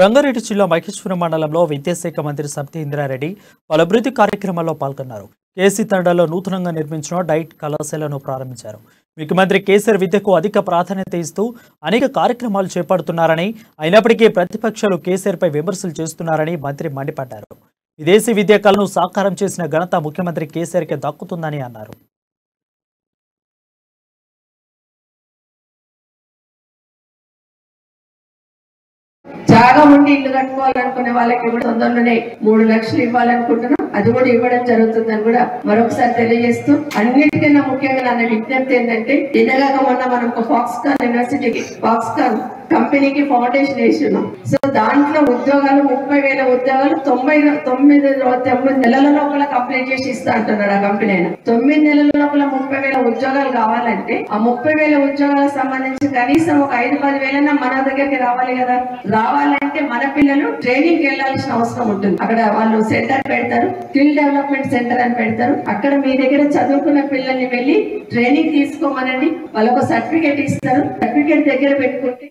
రంగారెడ్డి జిల్లా మహేశ్వరం మండలంలో విద్యాశాఖ మంత్రి సబితా ఇంద్రారెడ్డి పలు అభివృద్ధి కార్యక్రమాల్లో పాల్గొన్నారు. కేసీ తండాలో నూతనంగా నిర్మించిన డైట్ కళాశాలను ప్రారంభించారు. ముఖ్యమంత్రి కేసీఆర్ విద్యకు అధిక ప్రాధాన్యత ఇస్తూ అనేక కార్యక్రమాలు చేపడుతున్నారని, అయినప్పటికీ ప్రతిపక్షాలు కేసీఆర్పై విమర్శలు చేస్తున్నారని మంత్రి మండిపడ్డారు. విదేశీ విద్యా కళను సాకారం చేసిన ఘనత ముఖ్యమంత్రి కేసీఆర్కే దక్కుతుందని అన్నారు. జాగా ఉండి ఇల్లు కట్టుకోవాలనుకునే వాళ్ళకి కూడా తొందరలోనే 3 లక్షలు ఇవ్వాలనుకుంటున్నాం. అది కూడా ఇవ్వడం జరుగుతుందని కూడా మరొకసారి తెలియజేస్తూ, అన్నిటికన్నా ముఖ్యంగా నా విజ్ఞప్తి ఏంటంటే, ఇలాగా మొన్న మనం ఫాక్స్కాన్ యూనివర్సిటీకి ఫాక్స్కాన్ కంపెనీకి ఫౌండేషన్ వేస్తున్నాం. సో దాంట్లో ఉద్యోగాలు 30,000 ఉద్యోగాలు 99 నెలల లోపల కంప్లీట్ చేసి ఇస్తా అంటున్నాడు ఆ కంపెనీ. 9 నెలల లోపల 30,000 ఉద్యోగాలు కావాలంటే ఆ 30,000 ఉద్యోగాలకు సంబంధించి కనీసం ఒక 5-10 వేలైనా మన దగ్గరికి రావాలి కదా. రావాలంటే మన పిల్లలు ట్రైనింగ్ కి వెళ్లాల్సిన అవసరం ఉంటుంది. అక్కడ వాళ్ళు సెంటర్ పెడతారు, స్కిల్ డెవలప్మెంట్ సెంటర్ అని పెడతారు. అక్కడ మీ దగ్గర చదువుకున్న పిల్లల్ని వెళ్ళి ట్రైనింగ్ తీసుకోమనండి, వాళ్ళకు సర్టిఫికేట్ ఇస్తారు. సర్టిఫికేట్ దగ్గర పెట్టుకుంటే